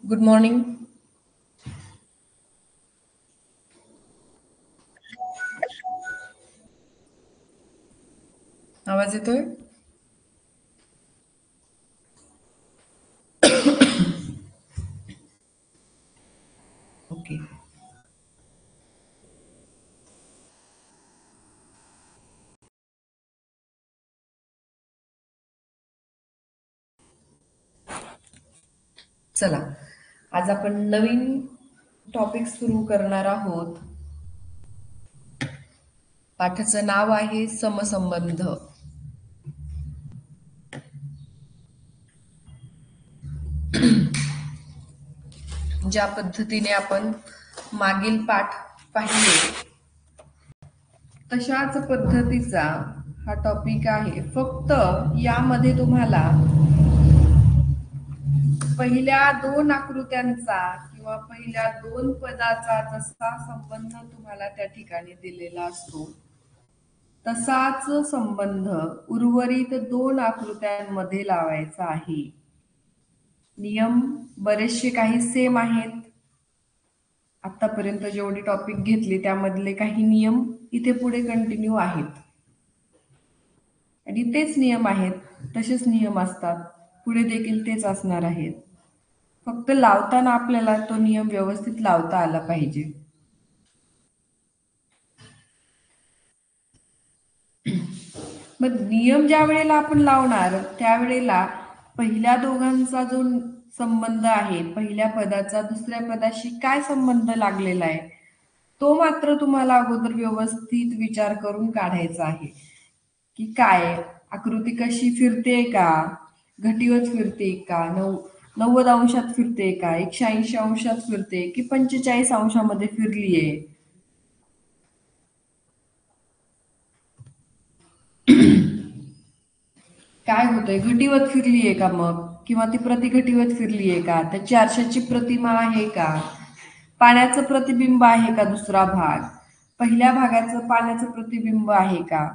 Good morning. आवाज येतोय? Okay. चला, आज आपण नवीन टॉपिक सुरू करणार आहोत. पाठाचं नाव आहे समसंबंध. ज्या पद्धतीने आपण मागील पाठ पाहिले तशाच पद्धतीचा हा टॉपिक आहे. फक्त यामध्ये तुम्हाला पहिल्या दोन आकृत्यांचा किंवा पहिल्या दोन पदाचा जसा संबंध तुम्हाला त्या ठिकाणी दिलेला असतो तसाच संबंध उर्वरित दोन आकृत्यांमध्ये लावायचा आहे. नियम बरेचसे काही सेम आहेत. आतापर्यंत जेवढे टॉपिक घेतले त्यामधले काही नियम इथे पुढे कंटिन्यू आहेत आणि तेच नियम आहेत, तसेच नियम असतात, पुढे देखील तेच असणार आहेत. फक्त लावताना आपल्याला तो नियम व्यवस्थित लावता आला पाहिजे. मग नियम ज्या वेळेला आपण लावणार त्यावेळेला पहिल्या दोघांचा जो संबंध आहे, पहिल्या पदाचा दुसऱ्या पदाशी काय संबंध लागलेला आहे तो मात्र तुम्हाला अगोदर व्यवस्थित विचार करून काढायचा आहे. की काय आकृती कशी फिरते का, घटीवत फिरते का, 90 अंशात फिरते का, 180 अंशात फिरते की 45 अंशामध्ये फिरलीये. काय होतंय, घटीवत फिरलीये का मग, किंवा ती प्रतिघटीवत फिरलीये का, त्याची आरशाची प्रतिमा आहे का, पाण्याचं प्रतिबिंब आहे का, दुसरा भाग पहिल्या भागाचं पाण्याचं प्रतिबिंब आहे का,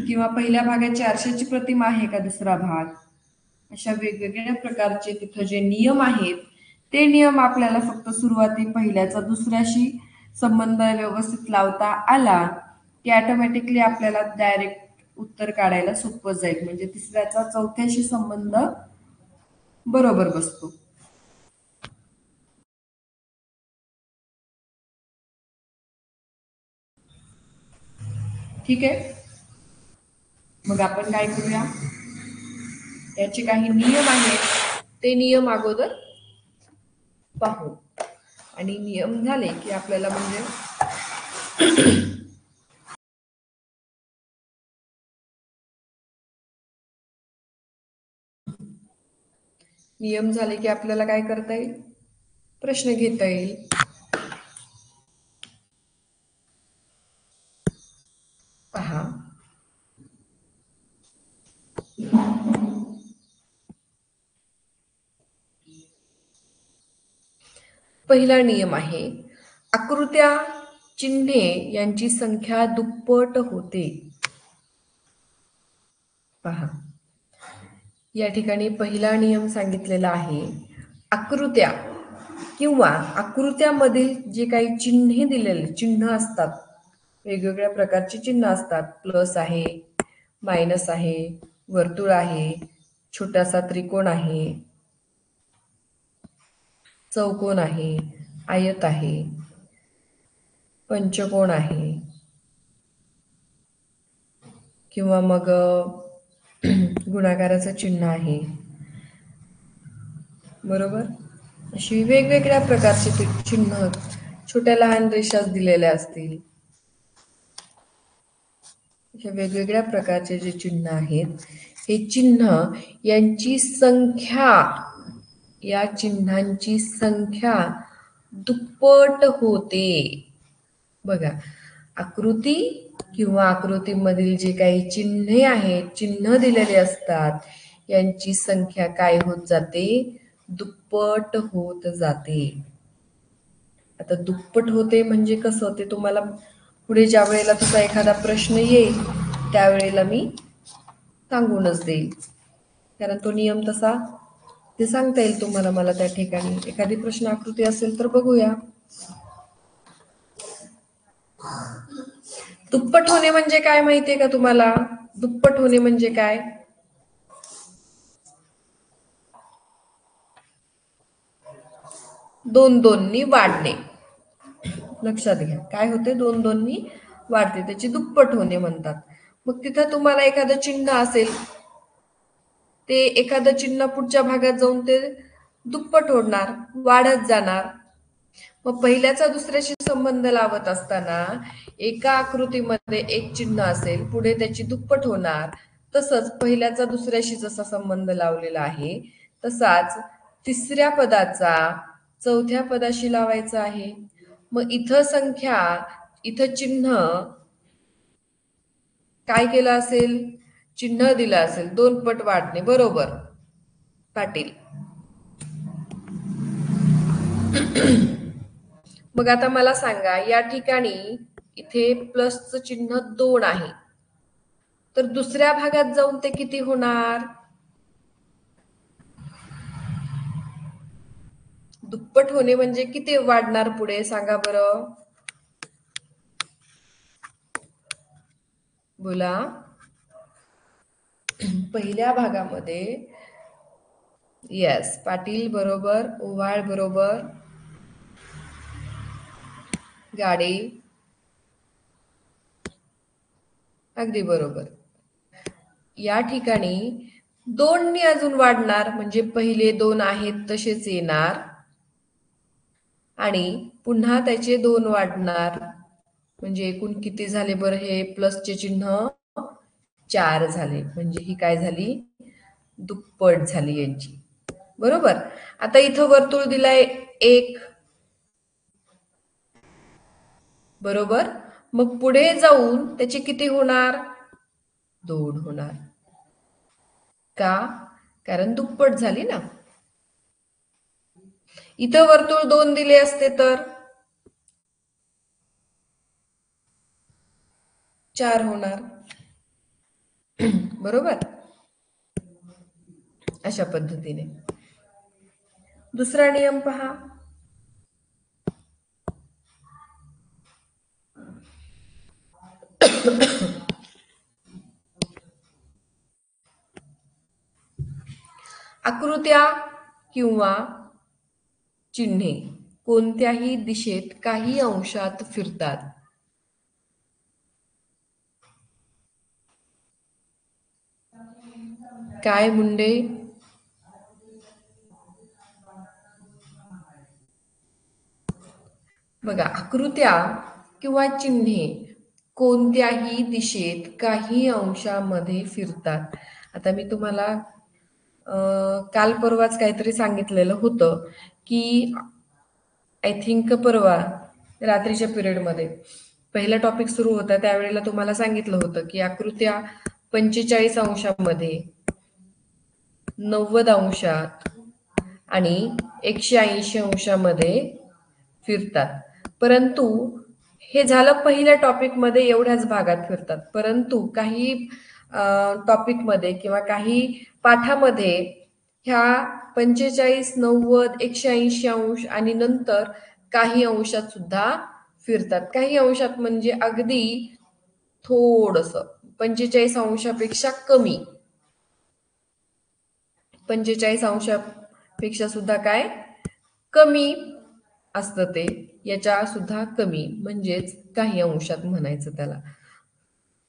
किंवा पहिल्या भागाची आरशाची प्रतिमा आहे का दुसरा भाग. अशा वेगवेगळ्या प्रकारचे तिथं जे नियम आहेत ते नियम आपल्याला फक्त सुरुवाती पहिल्याचा दुसऱ्याशी संबंध व्यवस्थित लावता आला की ऑटोमॅटिकली आपल्याला डायरेक्ट उत्तर काढायला सोपं जाईल. म्हणजे तिसऱ्याचा चौथ्याशी संबंध बरोबर बसतो. ठीक आहे, मग आपण काय करूया, याचे काही नियम आहेत ते नियम अगोदर पाहू. आणि नियम झाले की आपल्याला म्हणजे नियम झाले की आपल्याला काय करता येईल, प्रश्न घेता येईल. पहा, पहिला नियम आहे, आकृत्या चिन्हे यांची संख्या दुप्पट होते. पहा, या ठिकाणी पहिला नियम सांगितलेला आहे, आकृत्या किंवा आकृत्यामधील जे काही चिन्हे दिलेले चिन्ह असतात, वेगवेगळ्या प्रकारचे चिन्ह असतात, प्लस आहे, मायनस आहे, वर्तुळ आहे, छोटासा त्रिकोण आहे, चौकोन आहे, आयत आहे, पंचकोन आहे, किंवा मग गुणाकाराचं चिन्ह आहे, बरोबर. अशी वेगवेगळ्या प्रकारचे चिन्ह, छोट्या लहान रेषा दिलेल्या असतील, अशा वेगवेगळ्या प्रकारचे जे चिन्ह आहेत हे चिन्ह यांची संख्या, या चिन्हांची संख्या दुप्पट होते. बघा, आकृती किंवा आकृतीमधील जे काही चिन्हे आहेत, चिन्ह दिलेले असतात, यांची संख्या काय होत जाते, दुप्पट होत जाते. आता दुप्पट होते म्हणजे कसं, ते तुम्हाला पुढे ज्या वेळेला तुझा एखादा प्रश्न येईल त्यावेळेला मी सांगूनच देईल, कारण तो नियम तसा ते सांगता येईल तुम्हाला मला त्या ठिकाणी. एखादी प्रश्न आकृती असेल तर बघूया. दुप्पट होणे म्हणजे काय माहितीये का तुम्हाला? दुप्पट होणे म्हणजे काय? दोन दोननी वाढणे. लक्षात घ्या, काय होते? दोन दोननी वाढते, त्याची दुप्पट होणे म्हणतात. मग तिथं तुम्हाला एखादं चिन्ह असेल, ते एखादं चिन्ह पुढच्या भागात जाऊन ते दुप्पट होणार, वाढत जाणार. मग पहिल्याचा दुसऱ्याशी संबंध लावत असताना एका आकृतीमध्ये एक चिन्ह असेल, पुढे त्याची दुप्पट होणार. तसंच पहिल्याचा दुसऱ्याशी जसा संबंध लावलेला आहे, तसाच तिसऱ्या पदाचा चौथ्या पदाशी लावायचा आहे. मग इथं संख्या, इथं चिन्ह काय केलं असेल? चिन्ह दिलं असेल दोन पट वाढणे. बरोबर पाटील. मग आता मला सांगा, या ठिकाणी इथे प्लसचं चिन्ह 2 आहे, तर दुसऱ्या भागात जाऊन ते किती होणार? दुप्पट होणे म्हणजे किती वाढणार पुढे, सांगा बरं? बोला. पहिल्या भागामध्ये येस, पाटील बरोबर, ओवाळ बरोबर, गाडे अगदी बरोबर. या ठिकाणी 2नी अजून वाढणार, म्हणजे पहिले 2 आहेत तसेच येणार आणि पुन्हा त्याचे 2 वाढणार, म्हणजे एकूण किती झाले बरं? हे प्लसचे चिन्ह 4 झाले, म्हणजे ही काय झाली? दुप्पट झाली यांची. बरोबर. आता इथं वर्तुळ दिलाय 1, बरोबर. मग पुढे जाऊन त्याचे किती होणार? 2 होणार. का? कारण दुप्पट झाली ना. इथं वर्तुळ 2 दिले असते तर 4 होणार. बरोबर. अशा पद्धतीने. दुसरा नियम पहा. आकृत्या किंवा चिन्हे कोणत्याही दिशेत काही अंशात फिरतात. काय मुंडे? बघा, आकृत्या किंवा चिन्हे कोणत्याही दिशेत काही अंशामध्ये फिरतात. आता मी तुम्हाला काल परवाच काहीतरी सांगितलेलं होतं की, आय थिंक परवा रात्रीच्या पिरियडमध्ये पहिला टॉपिक सुरू होता, त्यावेळेला तुम्हाला सांगितलं होतं की आकृत्या 45 अंशामध्ये, 90 अंशात आणि 180 अंशामध्ये फिरतात. परंतु हे झालं पहिल्या टॉपिकमध्ये, एवढ्याच भागात फिरतात. परंतु काही टॉपिकमध्ये किंवा काही पाठामध्ये ह्या 45, 90, 180 अंश आणि नंतर काही अंशात सुद्धा फिरतात. काही अंशात म्हणजे अगदी थोडंसं, 45 अंशापेक्षा कमी, 45 अंशापेक्षा सुद्धा काय कमी असतं ते, याच्या सुद्धा कमी, म्हणजेच काही अंशात म्हणायचं त्याला.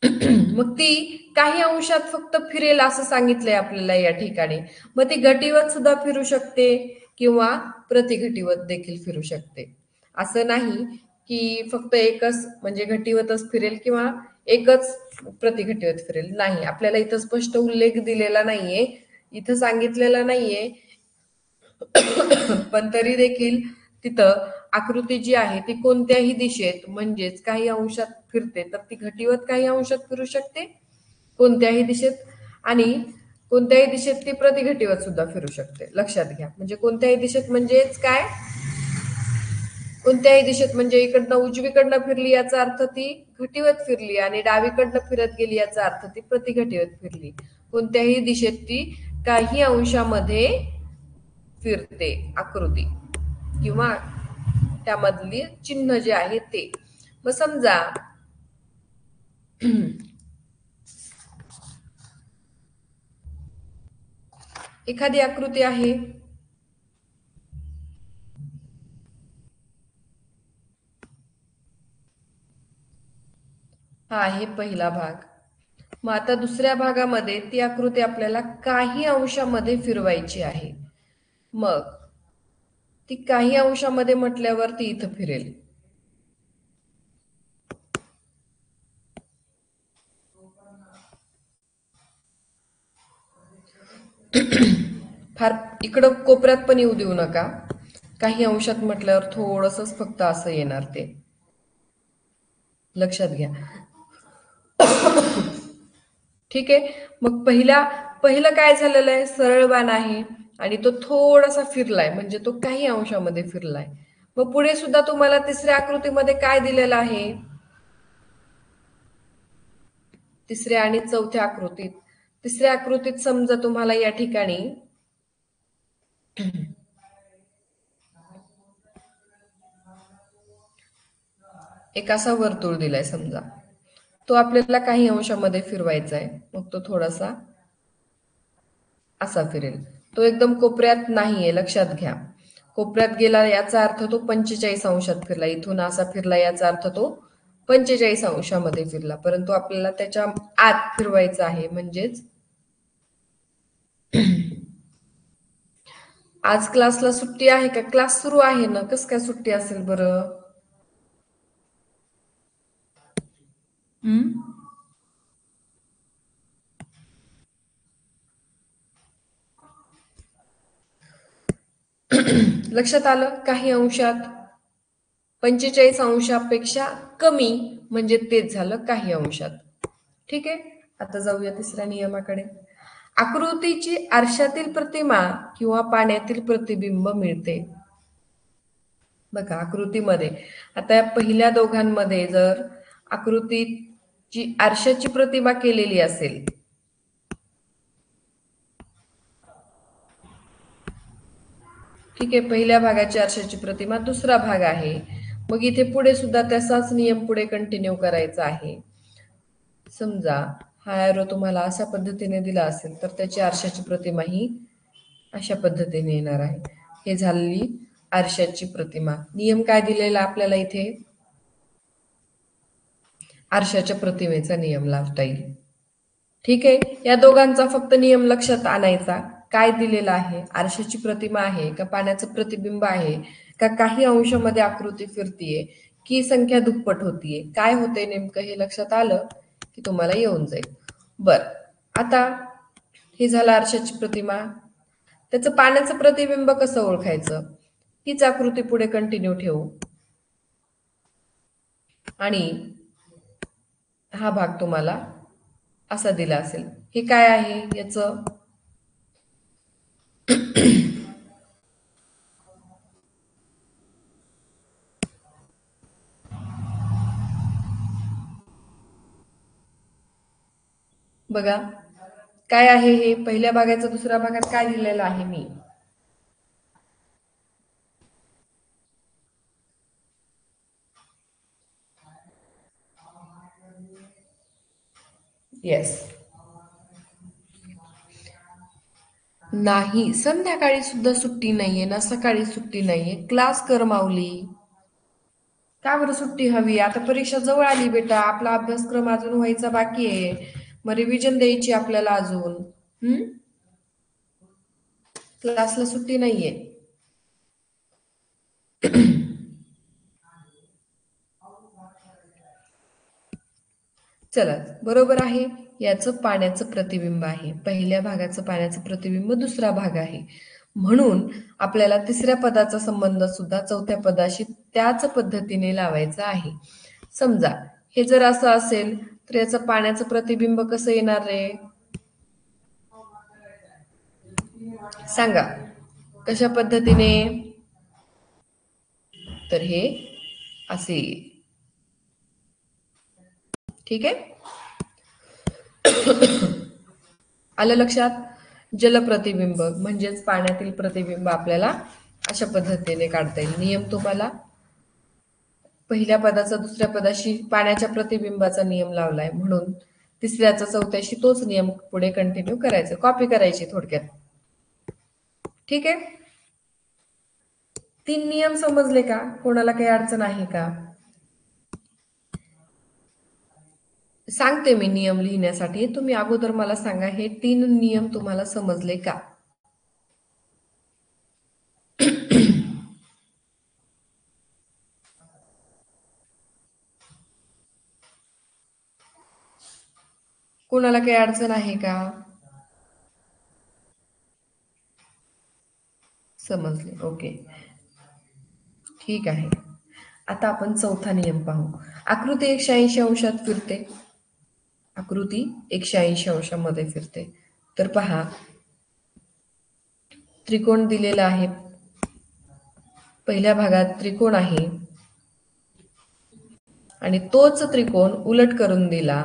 मग ती काही अंशात फक्त फिरेल असं सांगितलंय आपल्याला या ठिकाणी. मग ती घटिवत सुद्धा फिरू शकते किंवा प्रतिघटिवत देखील फिरू शकते. असं नाही की फक्त एकच म्हणजे घटिवतच फिरेल किंवा एकच प्रतिघटिवत फिरेल. नाही, आपल्याला इथं स्पष्ट उल्लेख दिलेला नाहीये, इथं सांगितलेला नाहीये. पण तरी देखील तिथं आकृती जी आहे ती कोणत्याही दिशेत म्हणजेच काही अंशात फिरते, तर ती घटिवत काही अंशात फिरू शकते कोणत्याही दिशेत, आणि कोणत्याही दिशेत ती प्रतिघटिवत सुद्धा फिरू शकते. लक्षात घ्या. म्हणजे कोणत्याही दिशेत म्हणजेच काय, कोणत्याही दिशेत म्हणजे इकडनं उजवीकडनं फिरली याचा अर्थ ती घटिवत फिरली, आणि डावीकडनं फिरत गेली याचा अर्थ ती प्रतिघटिवत फिरली. कोणत्याही दिशेत ती काही अंशामध्ये फिरते आकृती किंवा त्यामधली चिन्ह जे आहे ते. मग समजा एखादी आकृती आहे, हा आहे पहिला भाग. मग आता दुसऱ्या भागामध्ये ती आकृती आपल्याला काही अंशामध्ये फिरवायची आहे. मग ती काही अंशामध्ये म्हटल्यावर ती इथं फिरेल. फार इकडं कोपऱ्यात पण येऊ देऊ नका. काही अंशात म्हटल्यावर थोडंसंच फक्त असं येणार ते, लक्षात घ्या. ठीक आहे. मग पहिलं काय झालेलं आहे, सरळ बाण आहे आणि तो थोडासा फिरलाय, म्हणजे तो काही अंशामध्ये फिरलाय. मग पुढे सुद्धा तुम्हाला तिसऱ्या आकृतीमध्ये काय दिलेलं आहे, तिसऱ्या आणि चौथ्या आकृतीत. तिसऱ्या आकृतीत समजा तुम्हाला या ठिकाणी एक असा वर्तुळ दिलाय समजा, तो आपल्याला काही अंशामध्ये फिरवायचा आहे. मग तो थोडासा असा फिरेल. तो एकदम कोपऱ्यात नाहीये, लक्षात घ्या. कोपऱ्यात गेला याचा अर्थ तो 45 अंशात फिरला, इथून असा फिरला याचा अर्थ तो 45 अंशामध्ये फिरला. परंतु आपल्याला त्याच्या आत फिरवायचा आहे, म्हणजेच आज क्लासला सुट्टी आहे का? क्लास सुरू आहे ना, कस काय सुट्टी असेल बरं? लक्षात आलं? काही अंशात 45 अंशापेक्षा कमी म्हणजे तेच झालं काही अंशात. ठीक आहे. आता जाऊया तिसऱ्या नियमाकडे. आकृतीची आरशातील प्रतिमा किंवा पाण्यातील प्रतिबिंब मिळते. बघा आकृतीमध्ये आता या पहिल्या दोघांमध्ये जर आकृतीची आरशाची प्रतिमा केलेली असेल, ठीक आहे, पहिल्या भागाची आरशाची प्रतिमा दुसरा भाग आहे. मग इथे पुढे सुद्धा तसाच नियम पुढे कंटिन्यू करायचा आहे. समजा हा एरो तुम्हाला अशा पद्धतीने दिला असेल तर त्याची आरशाची प्रतिमा ही अशा पद्धतीने येणार आहे. हे झालेली आरशाची प्रतिमा. नियम काय दिलेला आपल्याला इथे? आरशाच्या प्रतिमेचा नियम लावता येईल. ठीक आहे. या दोघांचा फक्त नियम लक्षात आणायचा. काय दिलेला आहे? आरशाची प्रतिमा आहे का पाण्याचं प्रतिबिंब आहे का काही अंशामध्ये आकृती फिरतीये की संख्या दुप्पट होतीये? काय होते नेमकं हे लक्षात आलं की तुम्हाला येऊन जाईल. बर, आता हे झालं आरशाची प्रतिमा. त्याचं पाण्याचं प्रतिबिंब कसं ओळखायचं? हीच आकृती पुढे कंटिन्यू ठेवू आणि हा भाग तुम्हाला असा दिला असेल. हे काय आहे याचं? बघा काय आहे हे? पहिल्या भागाचा दुसऱ्या भागात काय दिलेलं आहे मी? येस. नाही, संध्याकाळी सुद्धा सुट्टी नाहीये ना, सकाळी सुट्टी नाहीये. क्लास कर माऊली. का बरं सुट्टी हवी? आता परीक्षा जवळ आली बेटा, आपला अभ्यासक्रम अजून व्हायचा बाकी आहे. मग रिव्हिजन द्यायची आपल्याला अजून. क्लासला सुट्टी नाहीये. चला, बरोबर आहे. याचं पाण्याचं प्रतिबिंब आहे. पहिल्या भागाचं पाण्याचं प्रतिबिंब दुसरा भाग आहे. म्हणून आपल्याला तिसऱ्या पदाचा संबंध सुद्धा चौथ्या पदाशी त्याच पद्धतीने लावायचा आहे. समजा हे जर असं असेल तर याचं पाण्याचं प्रतिबिंब कसं येणार रे? सांगा कशा पद्धतीने? तर हे असे येईल. ठीक आहे. आलं लक्षात? जलप्रतिबिंब म्हणजेच पाण्यातील प्रतिबिंब आपल्याला अशा पद्धतीने काढता येईल. नियम तुम्हाला पहिल्या पदाचा दुसऱ्या पदाशी पाण्याच्या प्रतिबिंबाचा नियम लावलाय, म्हणून तिसऱ्याचा चौथ्याशी तोच नियम पुढे कंटिन्यू करायचा, कॉपी करायची थोडक्यात. ठीक आहे, 3 नियम समजले का? कोणाला काही अडचण आहे का? सांगते मी नियम लिहिण्यासाठी, तुम्ही अगोदर मला सांगा हे 3 नियम तुम्हाला समजले का? कोणाला काही अडचण आहे का? समजले, ओके, ठीक आहे. आता आपण चौथा नियम पाहू. आकृती 180 अंशात फिरते. आकृती 180 अंशामध्ये फिरते. तर पहा, त्रिकोण दिलेला आहे. पहिल्या भागात त्रिकोण आहे आणि तोच त्रिकोण उलट करून दिला,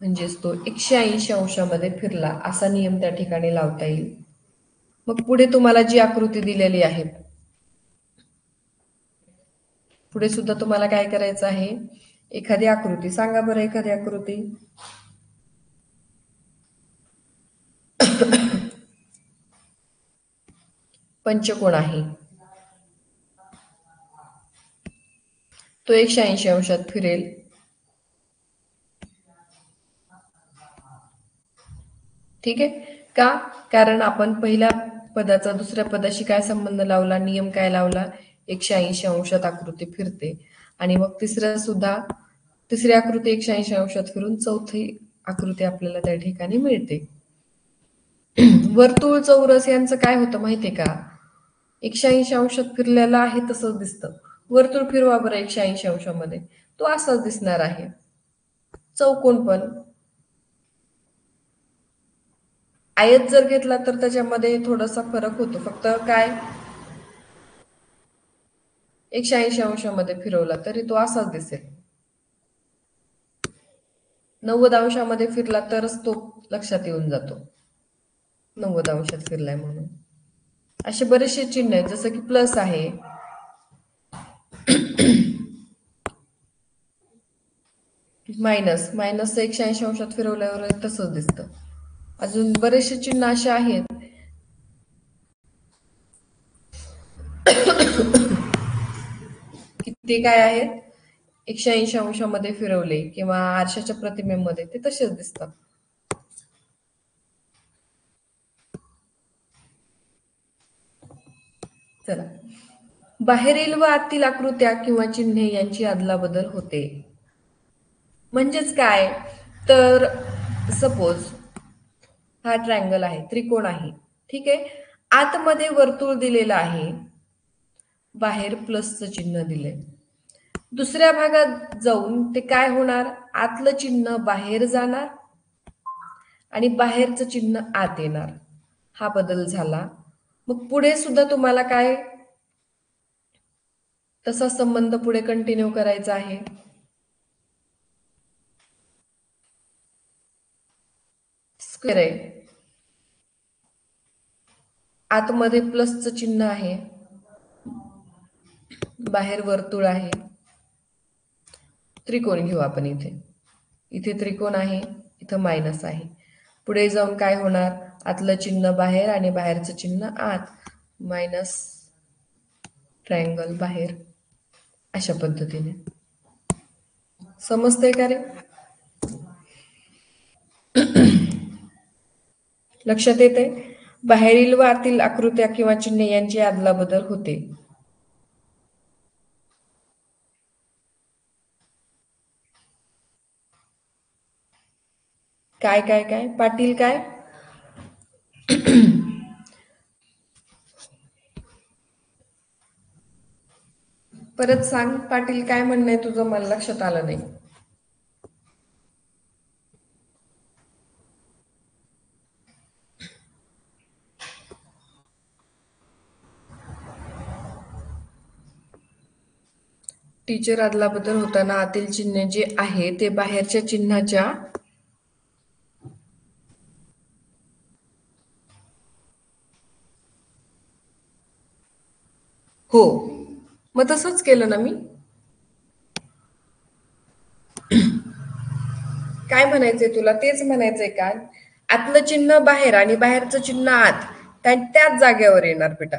म्हणजेच तो 180 अंशामध्ये फिरला असा नियम त्या ठिकाणी लावता येईल. मग पुढे तुम्हाला जी आकृती दिलेली आहे, पुढे सुद्धा तुम्हाला काय करायचं आहे, एखादी आकृती सांगा बरं. एखादी आकृती पंचकोण आहे, तो 180 अंशात फिरेल. ठीक आहे का? कारण आपण पहिल्या पदाचा दुसऱ्या पदाशी काय संबंध लावला, नियम काय लावला, 180 अंशात आकृती फिरते. आणि मग तिसरी आकृती 180 अंशात फिरून चौथी आकृती आपल्याला त्या ठिकाणी मिळते. वर्तुळ चौरस यांचं काय होतं माहितीये का? 180 अंशात फिरलेला आहे तसंच दिसतं. वर्तुळ फिरवा बरं 180 अंशामध्ये, तो असाच दिसणार आहे. चौकोन पण आयत जर घेतला तर त्याच्यामध्ये थोडासा फरक होतो, फक्त काय 180 अंशामध्ये फिरवला तरी तो असाच दिसेल. 90 अंशामध्ये फिरला तरच तो लक्षात येऊन जातो 90 अंशात फिरलाय म्हणून. असे बरेचसे चिन्ह आहेत, जसं की प्लस आहे, मायनस 180 अंशात फिरवल्यावर तसंच दिसतं. अजून बरेचसे चिन्ह असे आहेत की ते काय आहेत, 180 अंशामध्ये फिरवले किंवा आरशाच्या प्रतिमेमध्ये ते तसेच दिसतात. चला, बाहेरील व आतील आकृत्या किंवा चिन्हे यांची अदलाबदल होते. म्हणजेच काय, तर सपोज हा ट्रायंगल आहे, त्रिकोण आहे, ठीक आहे, आतमध्ये वर्तुळ दिलेलं आहे, बाहेर प्लसचं चिन्ह दिलंय. दुसऱ्या भागात जाऊन ते काय होणार, आतलं चिन्ह बाहेर जाणार आणि बाहेरचं चिन्ह आत येणार, हा बदल झाला. मग पुढे सुद्धा तुम्हाला काय तसा संबंध पुढे कंटिन्यू करायचा आहे. स्क्वेअर आहे, आतमध्ये प्लसचं चिन्ह आहे, बाहेर वर्तुळ आहे. त्रिकोण घेऊ आपण, इथे त्रिकोण आहे, इथं मायनस आहे. पुढे जाऊन काय होणार, आतलं चिन्ह बाहेर आणि बाहेरचं चिन्ह आत, मायनस ट्रायंगल बाहेर, अशा पद्धतीने. समजतंय का रे? लक्षात येते? बाहेरील व आतील आकृत्या किंवा चिन्हे यांची अदलाबदल होते. काय काय काय पाटील, काय परत सांग पाटील, काय म्हणणं आहे तुझं, मला लक्षात आलं नाही. टीचर, अदलाबदल होताना आतील चिन्ह जे आहे ते बाहेरच्या चिन्हाच्या हो, मग तसंच केलं ना मी. काय म्हणायचंय तुला? तेच म्हणायचंय का? आतलं चिन्ह बाहेर आणि बाहेरचं चिन्ह आत, त्याच जागेवर येणार बेटा.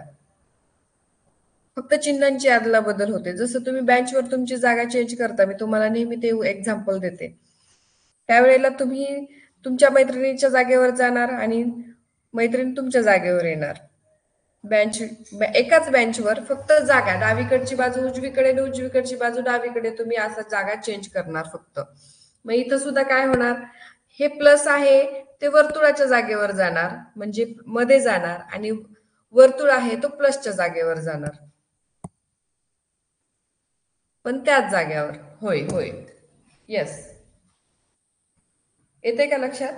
फक्त चिन्हांची आदला बदल होते. जसं तुम्ही बेंचवर तुमची जागा चेंज करता, मी तुम्हाला नेहमी ते एक्झाम्पल देते. त्यावेळेला तुम्ही तुमच्या मैत्रिणीच्या जागेवर जाणार आणि मैत्रीण तुमच्या जागेवर येणार. एकाच बेंचवर फक्त जागा, डावीकडची बाजू उजवीकडे आणि उजवीकडची बाजू डावीकडे, तुम्ही असं जागा चेंज करणार फक्त. मग इथं सुद्धा काय होणार, हे प्लस आहे ते वर्तुळाच्या जागेवर जाणार, म्हणजे मध्ये जाणार, आणि वर्तुळ आहे तो प्लसच्या जागेवर जाणार, पण त्याच जागेवर. होय होय, येस. येते का लक्षात?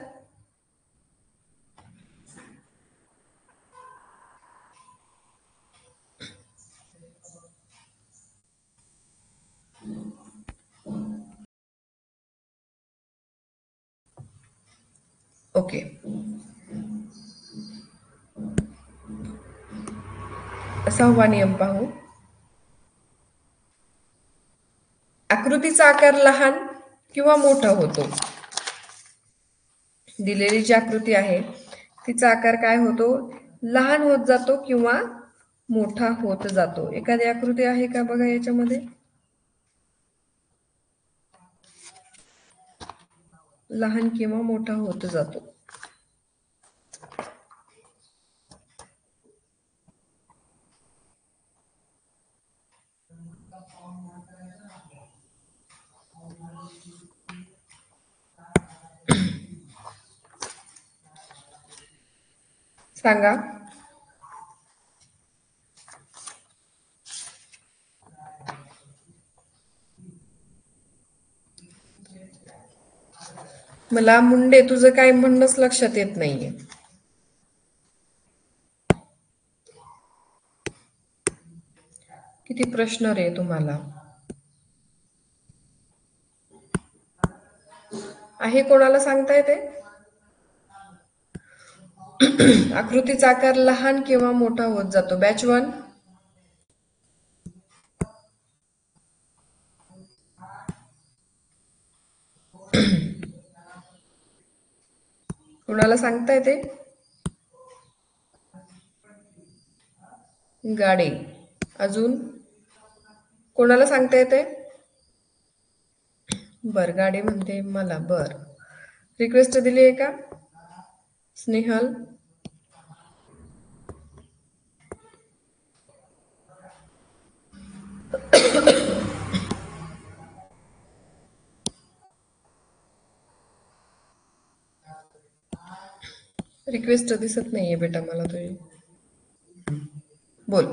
ओके. सहावा नियम पाहू. आकृतीचा आकार लहान किंवा मोठा होतो. दिलेली जी आकृती आहे तिचा आकार काय होतो, लहान होत जातो किंवा मोठा होत जातो. एखादी आकृती आहे का बघा याच्यामध्ये? लहान किंवा मोठा होत जातो. सांगा. मला मुंडे तुझं काय म्हणणंच लक्षात येत नाहीये. किती प्रश्न रे तुम्हाला. आहे कोणाला सांगता येते? आकृतीचा आकार लहान किंवा मोठा होत जातो. बॅच 1. कोणाला सांगता येते? गाडे. अजून कोणाला सांगता येते? बर, गाडे म्हणते मला. बर, रिक्वेस्ट दिली आहे का स्नेहल? रिक्वेस्ट दिसत नाहीये बेटा मला तुझी. बोल.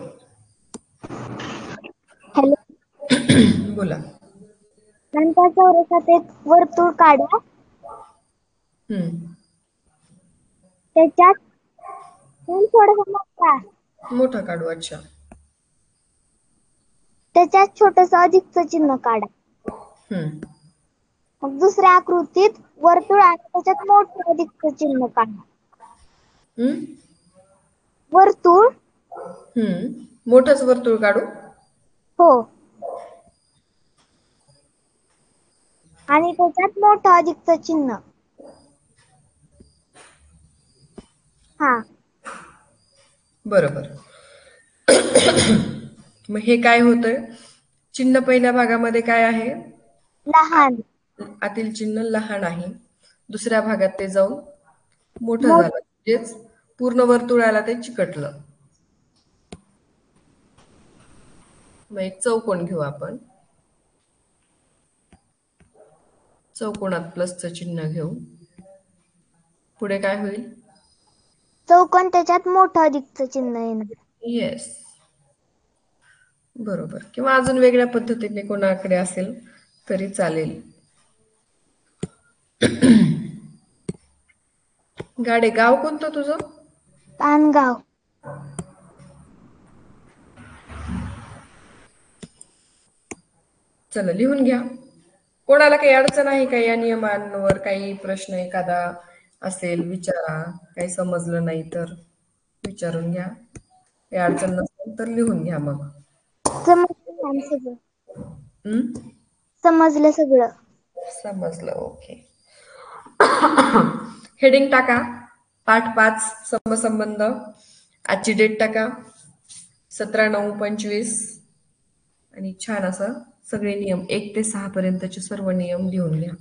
हॅलो. बोला. नंतर चौरसात एक वर्तुळ काढा. त्याच्यात थोडासा मोठा, मोठा काढू. अच्छा. त्याच्यात छोटस अधिकचं चिन्ह काढा. मग दुसऱ्या आकृतीत वर्तुळ आणि त्याच्यात मोठं अधिकचं चिन्ह काढा. वर्तुळ. मोठंच वर्तुळ काढू. हो. आणि त्याच्यात मोठं अधिकचं चिन्ह. हा, बरोबर. मग हे काय होतंय, चिन्ह पहिल्या भागामध्ये काय आहे, लहान. आतील चिन्ह लहान आहे, दुसऱ्या भागात ते जाऊन मोठं झालं, म्हणजेच पूर्ण वर्तुळाला ते चिकटलं. मग एक चौकोन घेऊ आपण. चौकोनात प्लसचं चिन्ह घेऊ. पुढे काय होईल? चौकोन, त्याच्यात मोठं अधिकचं चिन्ह येणार. येस, बरोबर. किंवा अजून वेगळ्या पद्धतीने कोणाकडे असेल तरी चालेल. गाडे, गाव कोणतं तुझं? पानगाव. चला लिहून घ्या. कोणाला काही अडचण आहे का या नियमांवर? काही प्रश्न एखादा असेल विचारा. काही समजलं नाही तर विचारून घ्या. काही अडचण नसेल तर लिहून घ्या मग. समजलं मॅम सगळं. हं? समजलं सगळं. समजलं, ओके. हेडिंग टाका. पाठ 5 समसंबंध. आजची डेट टाका 17/9/25 आणि छान असं सगळे नियम 1 ते 6 पर्यंतचे सर्व नियम लिहून घ्या.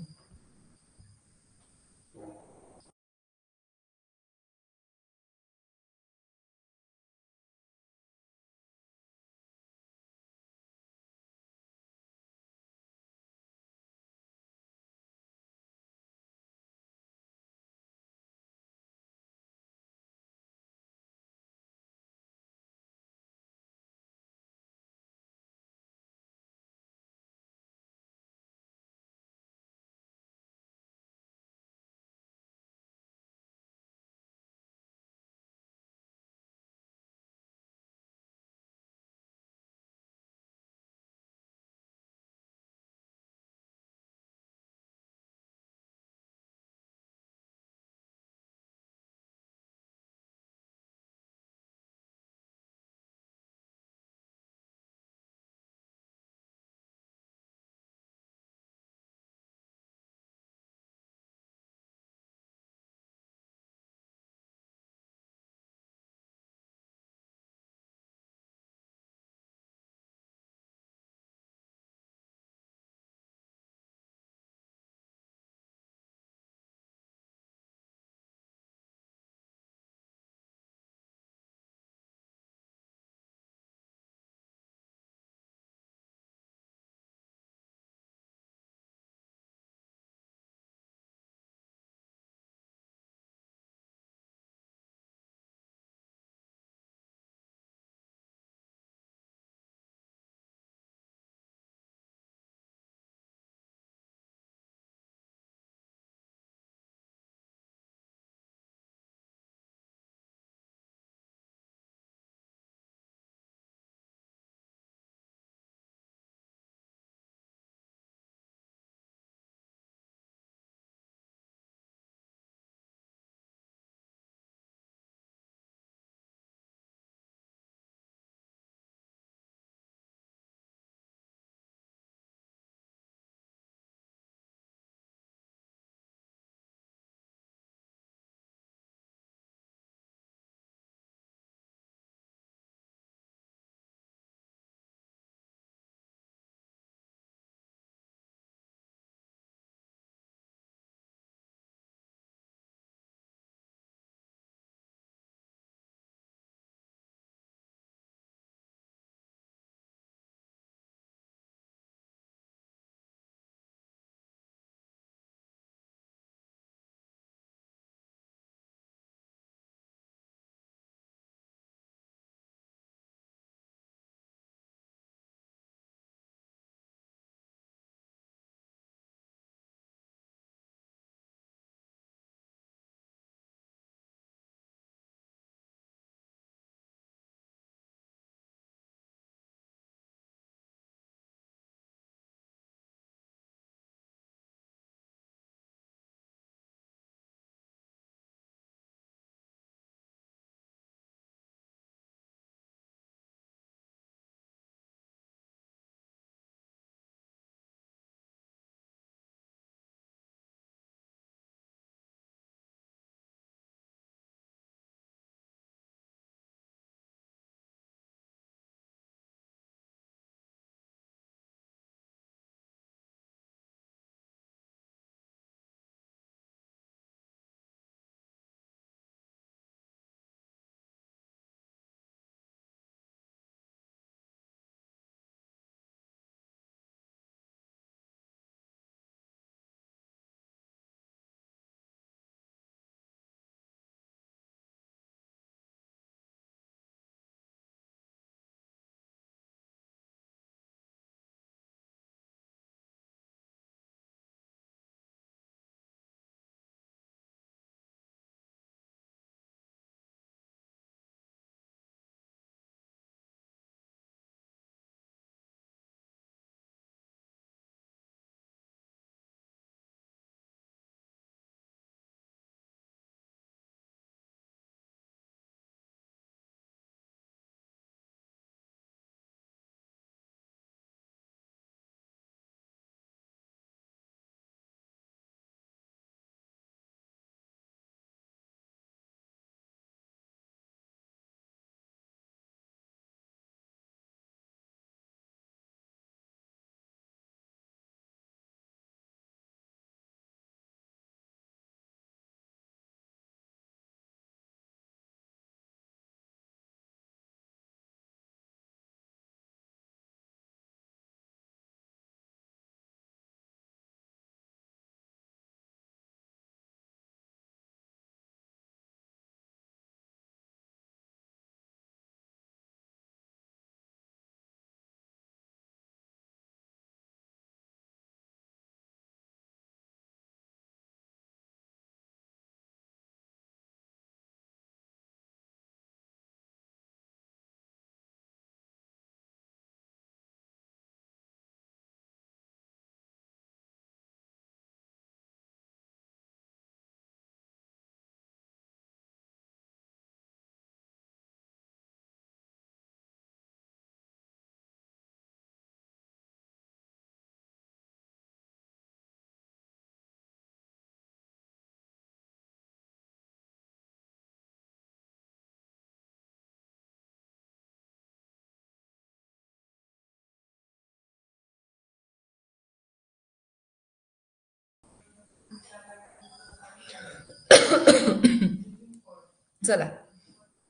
चला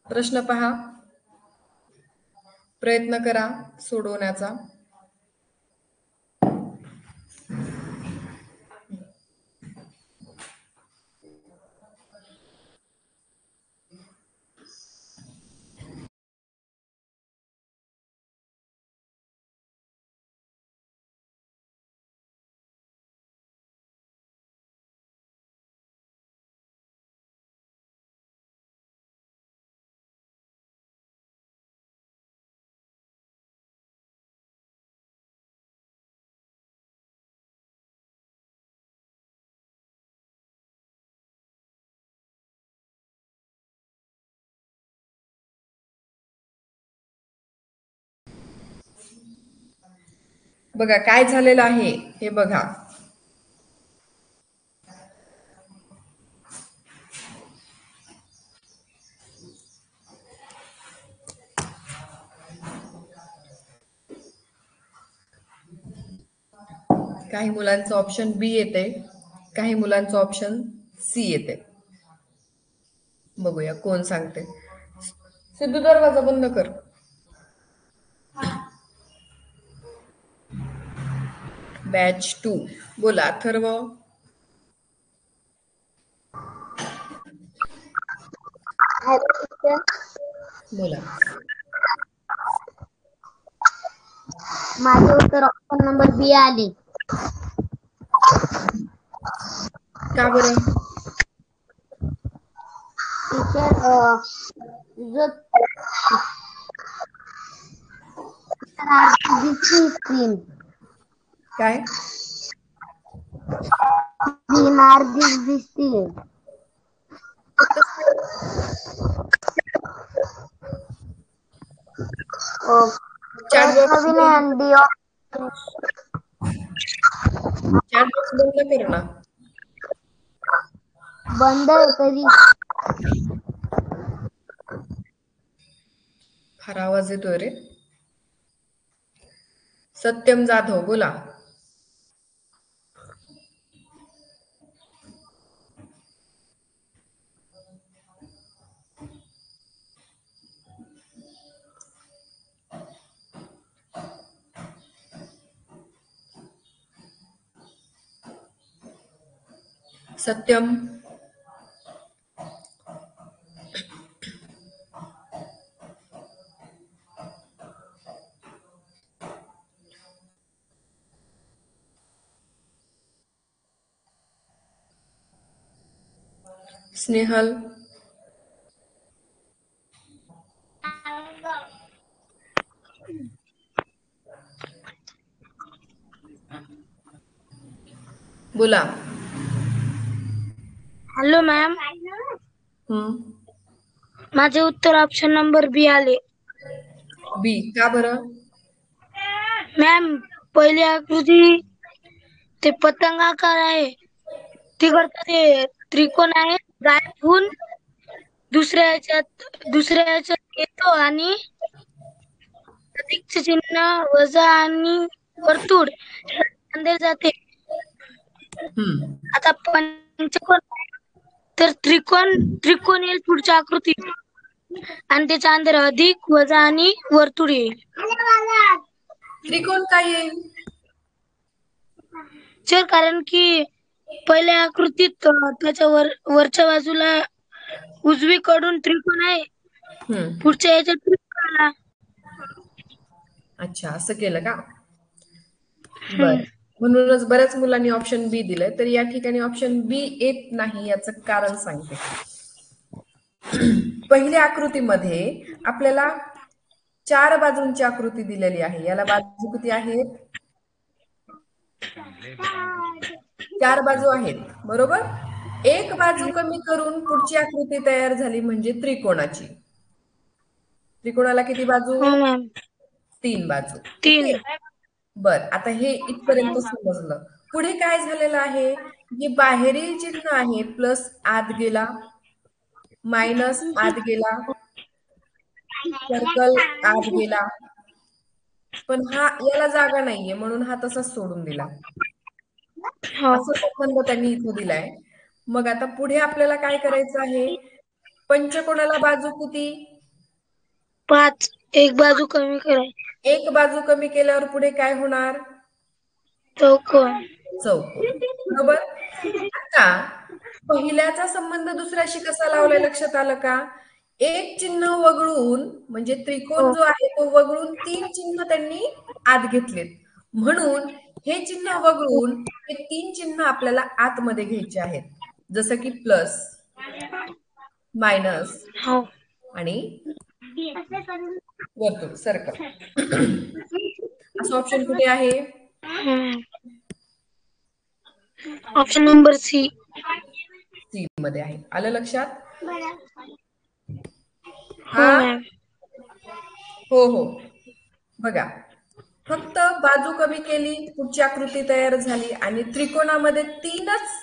प्रश्न पहा, प्रयत्न करा सोडवण्याचा. बघा काय झालेलं आहे हे बघा. काही मुलांचं ऑप्शन बी येते, काही मुलांचं ऑप्शन सी येते. बघूया कोण सांगते. सिद्धू दरवाजा बंद कर. बॅच 2 बोला अथर्व. बोला. माझे उत्तर ऑप्शन नंबर बी आले. का बरं? टीचर जो स्क्रीन काय दिसते. चॅट बॉक्स बंद कर ना. बंद आहे तरी फार आवाज येतोय रे. सत्यम जाधव बोला. सत्यम. स्नेहल. बोला. Hello ma'am. माझे उत्तर ऑप्शन नंबर बी आले. बी का बरं? मॅम पहिली आकृती ते पतंगाकार आहे, तिकडचं ते त्रिकोण आहे गायब होऊन दुसऱ्या याच्यात येतो आणि अधिकचे चिन्ह वजा आणि वर्तुळ अंदर जाते. आता पंचकोन तर त्रिकोण येईल पुढच्या आकृतीत आणि त्याच्या अंदर अधिक वजा आणि वर्तुळ येईल. त्रिकोण काय येईल? सर कारण की पहिल्या आकृतीत त्याच्या वरच्या बाजूला उजवीकडून त्रिकोण आहे, पुढच्या याच्यात त्रिकोण आला. अच्छा असं केलं का? बर. म्हणूनच बऱ्याच मुलांनी ऑप्शन बी दिलंय. तर या ठिकाणी ऑप्शन बी येत नाही याचं कारण सांगते. पहिल्या आकृतीमध्ये आपल्याला 4 बाजूंची आकृती दिलेली आहे. याला बाजू किती आहेत? 4 बाजू आहेत बरोबर. एक बाजू कमी करून पुढची आकृती तयार झाली म्हणजे त्रिकोणाची. त्रिकोणाला किती बाजू? 3 बाजू. बर. आता हे इथपर्यंत समजलं. पुढे काय झालेलं आहे? जे बाहेरील चिन्ह आहे प्लस आत गेला, मायनस आत गेला, सर्कल आत गेला, पण याला जागा नाहीये म्हणून हा तसाच सोडून दिला. असा संबंध त्यांनी इथे दिलाय. मग आता पुढे आपल्याला काय करायचं आहे? पंचकोणाला बाजू किती? 5. एक बाजू कमी करायची. एक बाजू कमी केल्यावर पुढे काय होणार? चौकोन. चौकोन. बरोबर. आता पहिल्याचा संबंध दुसऱ्याशी कसा लावलाय लक्षात आलं का? एक चिन्ह वगळून म्हणजे त्रिकोण जो आहे तो वगळून 3 चिन्ह त्यांनी आत घेतलेत. म्हणून हे चिन्ह वगळून हे 3 चिन्ह आपल्याला आतमध्ये घ्यायचे आहेत. जसं की प्लस, मायनस आणि वर्तुळ, सर्कल. असं ऑप्शन कुठे आहे? Option number C. सी मध्ये आहे. आलं लक्षात? हो हा, मॅम. हो हो. बघा, फक्त बाजू कमी केली, पुढची आकृती तयार झाली आणि त्रिकोणामध्ये 3च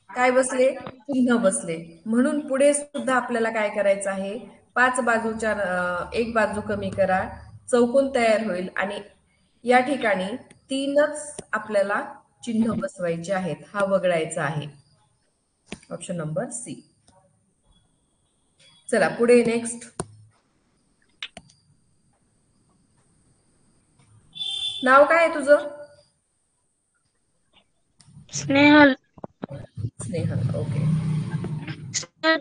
काय बसले? चिन्ह बसले. म्हणून पुढे सुद्धा आपल्याला काय करायचं आहे? 5 बाजूच्या एक बाजू कमी करा, चौकोन तयार होईल आणि या ठिकाणी 3च आपल्याला चिन्ह बसवायचे आहेत. हा वगळायचा आहे. Option number C. चला पुढे नेक्स्ट. नाव काय आहे तुझं? स्नेहल. स्नेहल. ओके.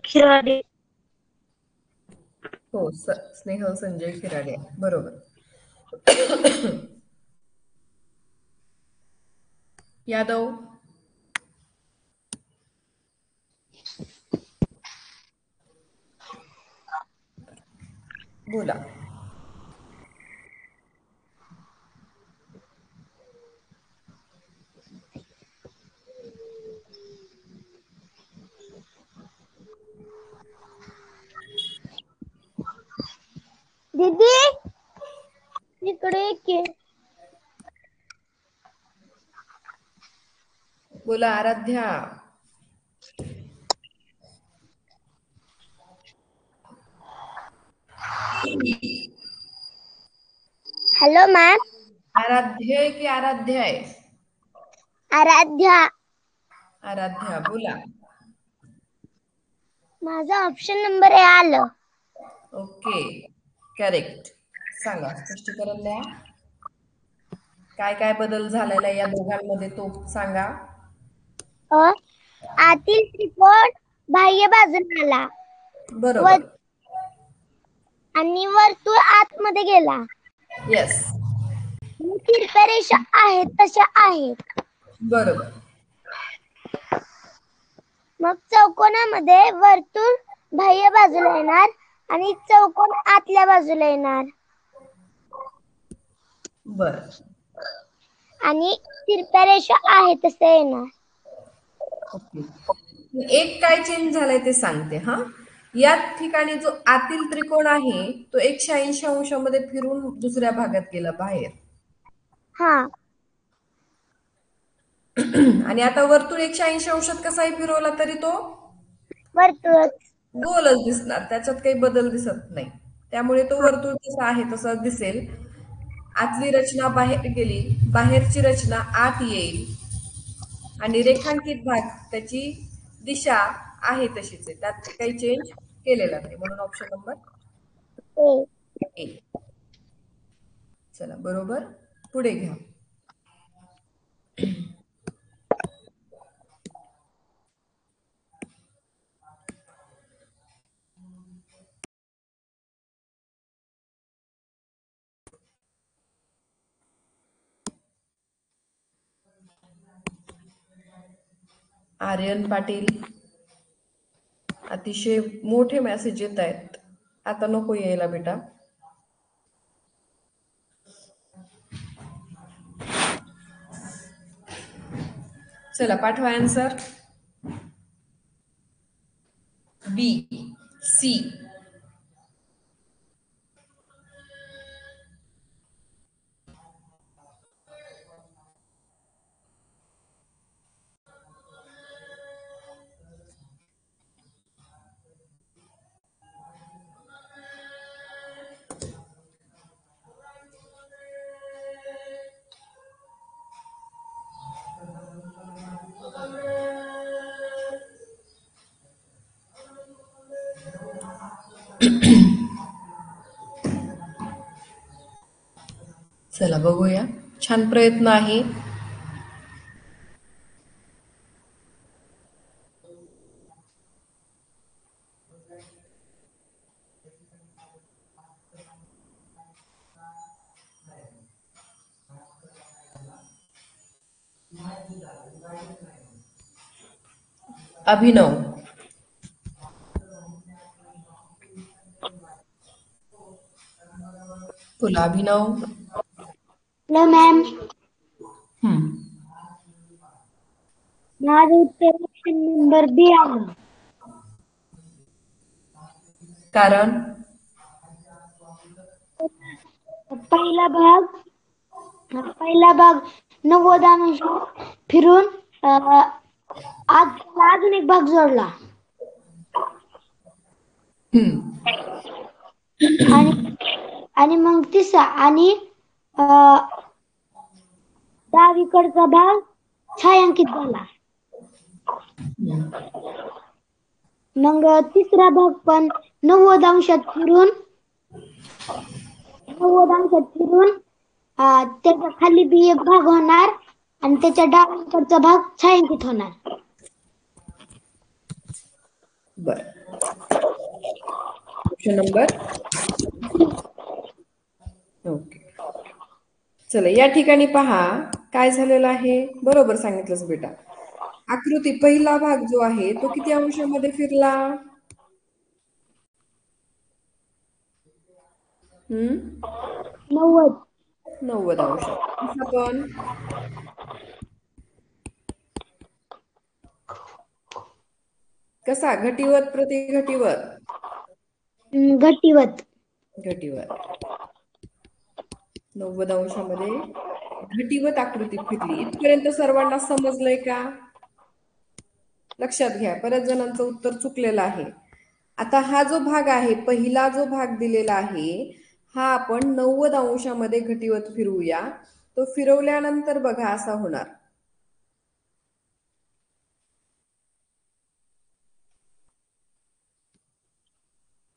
खिराडे. हो, स्नेहल संजय खिराडे. बरोबर. यादव. बोला. दीदी इकडे ये. बोला आराध्या. Hello ma'am. आराध्य आहे की आराध्य आहे? आराध्या. आराध्या बोला. माझा ऑप्शन नंबर आहे आलं. Okay, correct. सांगा, स्पष्टीकरण द्या. काय काय बदल झालेला या दोघांमध्ये तो सांगा. आतील त्रिकोण बाह्य बाजूला आला. बरोबर. आणि वर्तुळ आतमध्ये गेला. येस. तिरप्या रेषा आहेत तशा आहेत. बरोबर. मग चौकोनामध्ये वर्तुळ बाह्य बाजूला येणार आणि चौकोन आतल्या बाजूला येणार. बर. आणि तिरप्या रेषा आहे तसे येणार. ओके. एक काय चेंज झालंय ते सांगते. हा, या ठिकाणी जो आतील त्रिकोण आहे तो 180 अंशामध्ये फिरून दुसऱ्या भागात गेला बाहेर. हा. आणि आता वर्तुळ 180 अंशात कसाही फिरवला तरी तो वर्तुळ गोलच दिसणार. त्याच्यात काही बदल दिसत नाही. त्यामुळे तो वर्तुळ जसा आहे तसा दिसेल. आतली रचना बाहेर गेली, बाहेरची रचना आत येईल आणि रेखांकित भाग त्याची दिशा आहे तशीच आहे. त्यात काही चेंज केलेला नाही. म्हणून ऑप्शन नंबर ए. चला बरोबर. पुढे घ्या. आर्यन पाटील. अतिशय मोठे मेसेज येत आहेत. आता नको यायला बेटा. चला पाठवा आन्सर. बी, सी. चला बघूया. छान प्रयत्न आहे. अभिनव, बोला अभिनव. Hello ma'am. माझं उत्तर ऑप्शन नंबर बी आहे. कारण पहिला भाग 90 अंश फिरून अजून एक भाग जोडला आणि मग तिसरा आणि डावीकडचा भाग छायांकित झाला. मग तिसरा भाग पण 90 अंशात फिरून त्याच्या खाली बी एक भाग होणार आणि त्याच्या डावीकडचा भाग छायांकित होणार. बर. Option number okay. चला या ठिकाणी पहा काय झालेलं आहे. बरोबर सांगितलंस बेटा. आकृती पहिला भाग जो आहे तो किती अंशामध्ये फिरला? 90 अंश. पण कसा? घटीवत प्रतिघटीवत? घटीवत. 90 अंशामध्ये घटीवत आकृती फिरली. इथपर्यंत सर्वांना समजलंय का? लक्षात घ्या, बऱ्याच जणांचं उत्तर चुकलेलं आहे. आता हा जो भाग आहे, पहिला जो भाग दिलेला आहे, हा आपण 90 अंशामध्ये घटीवत फिरवूया. तो फिरवल्यानंतर बघा असा होणार.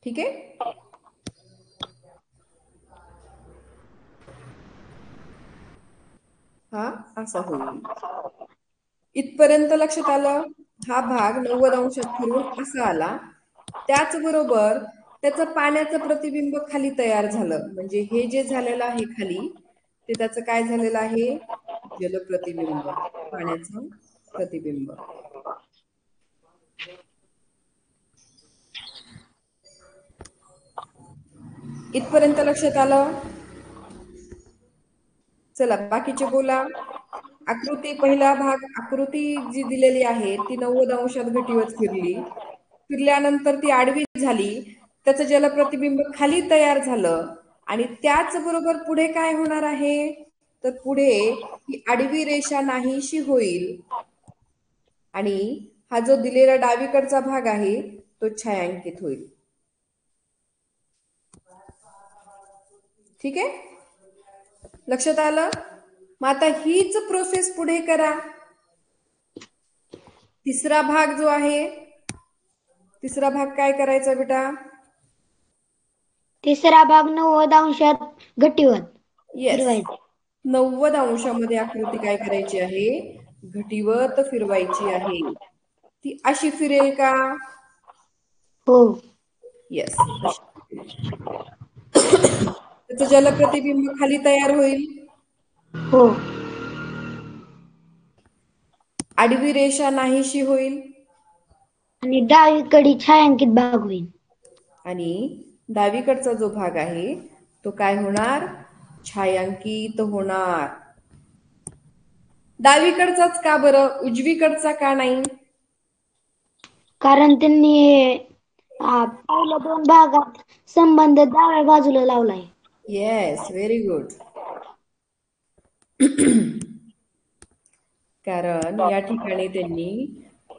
ठीक आहे. हा असा होईल. इथपर्यंत लक्षात आलं? हा भाग 90 अंशात फिरून असा आला. त्याचबरोबर त्याचं पाण्याचं प्रतिबिंब खाली तयार झालं. म्हणजे हे जे झालेलं आहे खाली ते त्याचं काय झालेलं आहे? जलप्रतिबिंब, पाण्याचं प्रतिबिंब. इथपर्यंत लक्षात आलं? चला बाकीचे बोला. आकृती पहिला भाग, आकृती जी दिलेली आहे ती 90 अंशात घटीवत फिरली. फिरल्यानंतर ती आडवी झाली. त्याचं जलप्रतिबिंब खाली तयार झालं आणि त्याच बरोबर पुढे काय होणार आहे? तर पुढे ही आडवी रेषा नाहीशी होईल आणि हा जो दिलेला डावीकडचा भाग आहे तो छायांकित होईल. ठीक आहे, लक्षात आलं? मग आता हीच प्रोसेस पुढे करा. तिसरा भाग जो आहे, तिसरा भाग काय करायचा बेटा? तिसरा भाग 90 अंशात घटीवत. येस, 90 अंशामध्ये आकृती काय करायची आहे? घटीवत फिरवायची आहे. ती अशी फिरेल का? हो. येस. त्याचं जलप्रतिबिंब खाली तयार होईल. हो. आडवी रेषा नाहीशी होईल आणि डावीकडे छायांकित भाग होईल. आणि डावीकडचा जो भाग आहे तो काय होणार? छायांकित होणार. डावीकडचाच का बरं, उजवीकडचा का नाही? कारण त्यांनी पहिल्या दोन भागात संबंध डाव्या बाजूला लावलाय. Yes, very good. कारण या ठिकाणी त्यांनी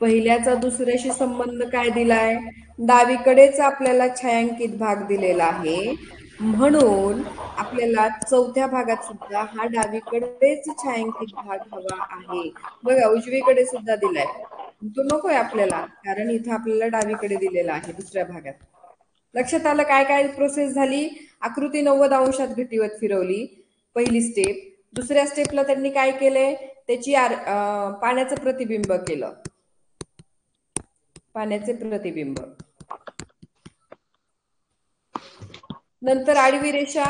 पहिल्याचा दुसऱ्याशी संबंध काय दिलाय? डावीकडेच आपल्याला छायांकित भाग दिलेला आहे. म्हणून आपल्याला चौथ्या भागात सुद्धा हा डावीकडेच छायांकित भाग हवा आहे. बघा उजवीकडे सुद्धा दिलाय, तो नकोय आपल्याला, कारण इथे आपल्याला डावीकडे दिलेला आहे दुसऱ्या भागात. लक्षात आलं काय काय प्रोसेस झाली? आकृती 90 अंशात घटिवत फिरवली, पहिली स्टेप. दुसऱ्या स्टेपला त्यांनी काय केलंय? त्याची पाण्याचं प्रतिबिंब केलं, पाण्याचे प्रतिबिंब. नंतर आडवी रेषा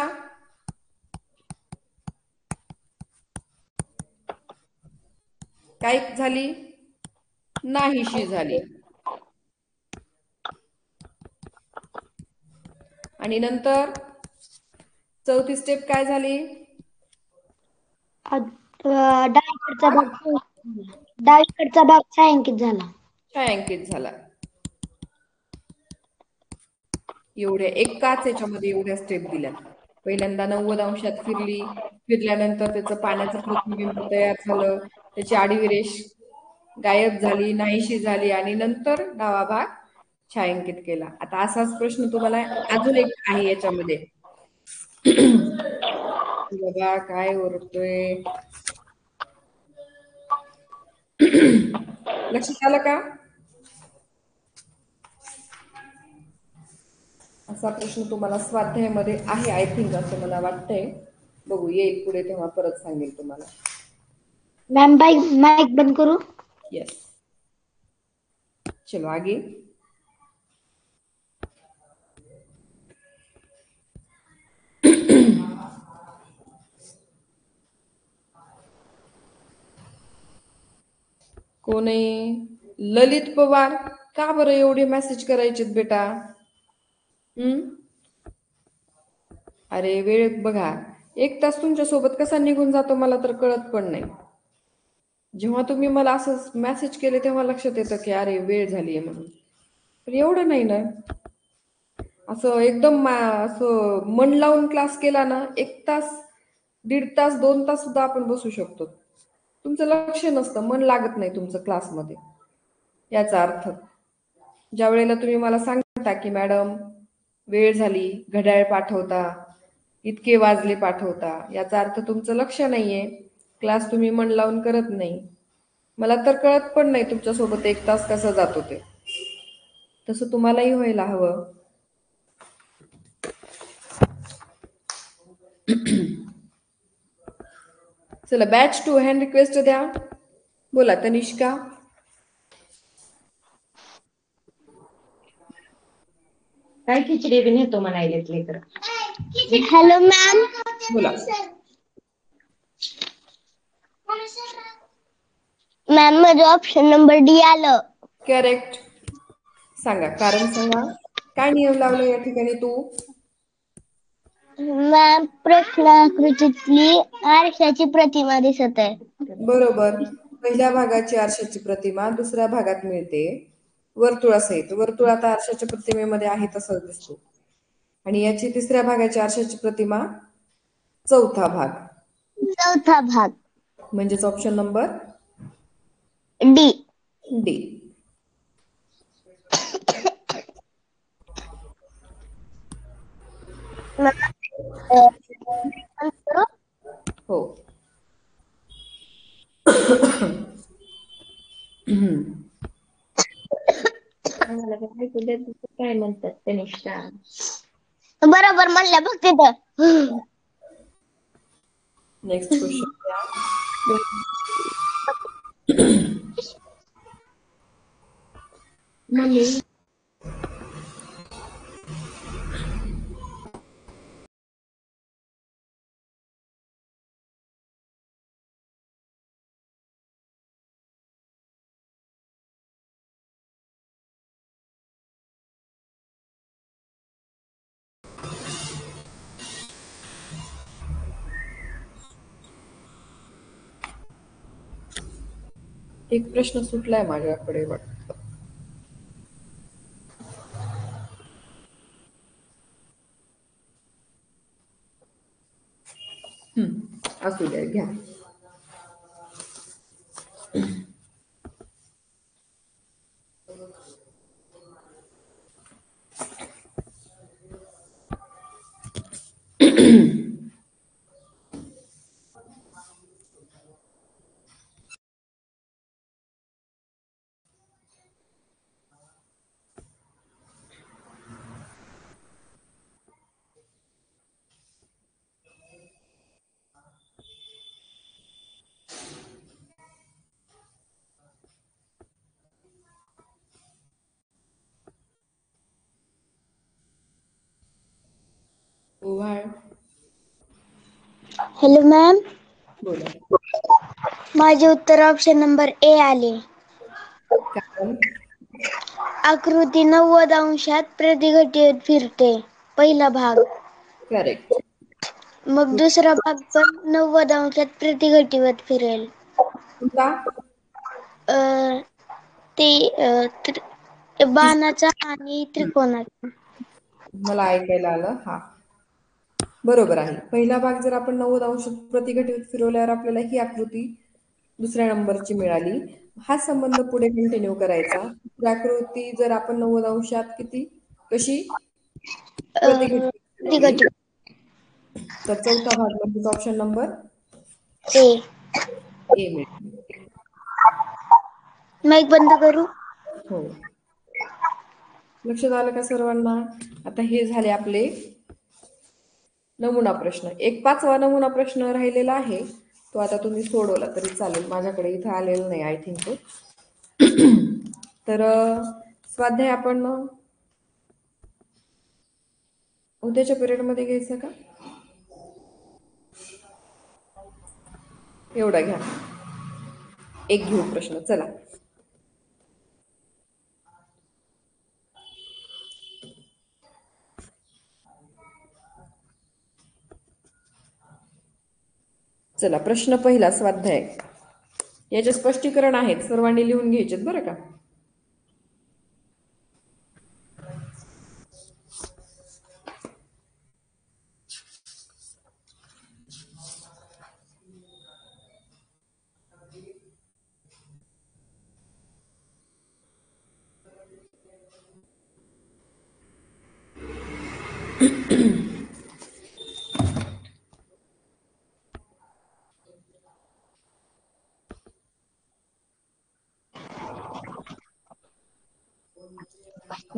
काय झाली? नाहीशी झाली. आणि नंतर चौथी स्टेप काय झाली? डावीकडचा भाग छायांकित झाला. छायांकित झाला. एवढ्या एकाच याच्यामध्ये एवढ्या स्टेप दिल्या. पहिल्यांदा 90 अंशात फिरल्यानंतर त्याचं पाण्याचं प्रतिबिंब तयार झालं, त्याची आडवी रेष गायब झाली, नाहीशी झाली, आणि नंतर डावा भाग छायांकित केला. आता असाच प्रश्न तुम्हाला अजून एक आहे याच्यामध्ये. बघा काय ओरडतोय. लक्षात आलं का? असा प्रश्न तुम्हाला स्वाध्यायामध्ये आहे आय थिंक, असं मला वाटतंय. बघू येईल पुढे तेव्हा परत सांगेल तुम्हाला. मॅम माइक बंद करू? यस. चलो आगे. कोण आहे? ललित पवार. का बरं एवढे मेसेज करायचेत बेटा? अरे वेळ बघा, 1 तास तुमच्या सोबत कसा निघून जातो मला तर कळत पण नाही. जेव्हा तुम्ही मला असं मेसेज केले तेव्हा लक्षात येतं की अरे वेळ झालीये म्हणून. पण एवढं नाही ना. असं एकदम असं मन लावून क्लास केला ना, 1 तास, 1.5 तास, 2 तास सुद्धा आपण बसू शकतो. तुमचं लक्ष नसतं, मन लागत नाही तुमचं क्लासमध्ये. याचा अर्थ ज्या वेळेला तुम्ही मला सांगता की मॅडम वेळ झाली, घड्याळ पाठवता, इतके वाजले पाठवता, याचा अर्थ तुमचं लक्ष नाहीये, क्लास तुम्ही मन लावून करत नाही. मला तर कळत पण नाही तुमच्यासोबत 1 तास कसा जातो ते. तसं तुम्हालाही व्हायला हवं. चला बॅच 2 हँड रिक्वेस्ट द्या. बोला तनिष्का. काय खिचडी बी नेतो म्हणायलेत लेकर. Hello ma'am. बोला. मॅम माझं ऑप्शन नंबर डी आलं. करेक्ट. सांगा कारण सांगा. काय नियम लावला या ठिकाणी तू? मॅम प्रश्नाकृतीतली आरशाची प्रतिमा दिसत आहे. बरोबर. पहिल्या भागाची आरशाची प्रतिमा दुसऱ्या भागात मिळते वर्तुळासहित. वर्तुळ आता आरशाच्या प्रतिमेमध्ये आहे तसाच दिसतो. आणि याची तिसऱ्या भागाची आरशाची प्रतिमा चौथा भाग. चौथा भाग. म्हणजेच ऑप्शन नंबर डी. डी. हो. काय म्हणतात तनिष्का? बरोबर म्हणल्या बघ तिथं. Next question. मम्मी एक प्रश्न सुटलाय माझ्याकडे वाटतं. असू द्या घ्या. ओव्हाळ. हॅलो मॅम, बोला. माझे उत्तर ऑप्शन नंबर ए आले. कारण आकृती 90 अंशात प्रतिघटित फिरते. पहिला भाग. करेक्ट. मग दुसरा भाग पण 90 अंशात प्रतिघटित फिरेल. कोणता? ते बाणाचा आणि त्रिकोणाचा. मला ऐकायला आलं. हा, बरोबर आहे. पहिला भाग जर आपण 90 अंश प्रतिघटित फिरवल्यावर आपल्याला ही आकृती दुसऱ्या नंबरची मिळाली. हा संबंध पुढे कंटिन्यू करायचा. आकृती जर आपण 90 अंशात कशी प्रतिघटित फिरवली, प्रतिघटित तर चौथा भाग म्हणजे ऑप्शन नंबर ए. ए मिळेल. माईक बंद करू. हो, लक्षात आलं का सर्वांना? आता हे झाले आपले नमुना प्रश्न. एक 5वा नमुना प्रश्न राहिलेला आहे, तो आता तुम्ही सोडवला तरी चालेल. माझ्याकडे इथं आलेला नाही, आय थिंक तो. तर स्वाध्याय आपण उद्याच्या पिरियडमध्ये घ्यायचं का? एवढा घ्या, एक घेऊ प्रश्न. चला, चला प्रश्न पहिला स्वाध्याय. याचे स्पष्टीकरण आहेत, सर्वांनी लिहून घ्यायचेत बरं का.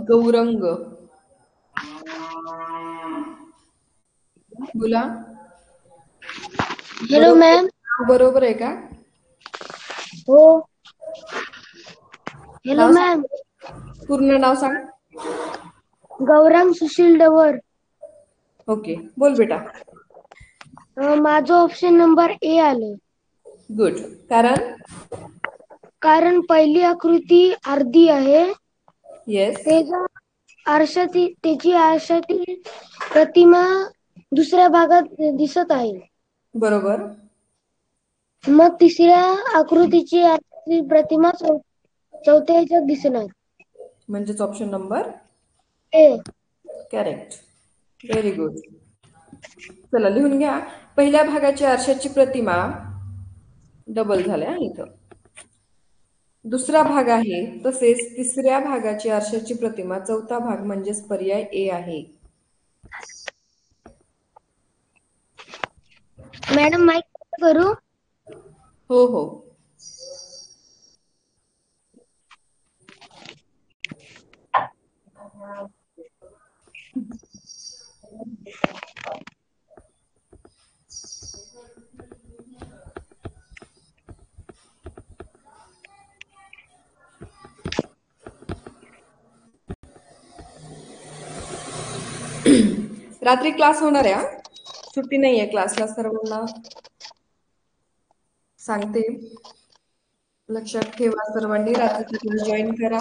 गौरंग, बोला. Hello ma'am. बरोबर आहे का? हो. हॅलो नाव मॅम. सांग, पूर्ण नाव सांग. गौरंग सुशील डवर. ओके, बोल बेटा. माझं ऑप्शन नंबर ए आलं. गुड. कारण कारण पहिली आकृती अर्धी आहे. येस, त्याची आरशातील प्रतिमा दुसऱ्या भागात दिसत आहे. बरोबर. मग तिसऱ्या आकृतीची प्रतिमा चौथ्या ह्याच्यात दिसणार. म्हणजेच option number A. Correct. Very good. चला लिहून घ्या. पहिल्या भागाची आरशाची प्रतिमा डबल झाल्या इथं. दुसरा भाग आहे, तसेच तिसऱ्या भागाची आरशाची प्रतिमा चौथा भाग म्हणजेच पर्याय ए आहे. मॅडम माईक करू. हो हो. रात्री क्लास होणार आहे. सुट्टी नाहीये क्लासला, सर्वांना सांगते. लक्षात ठेवा सर्वांनी, रात्री क्लास जॉईन करा.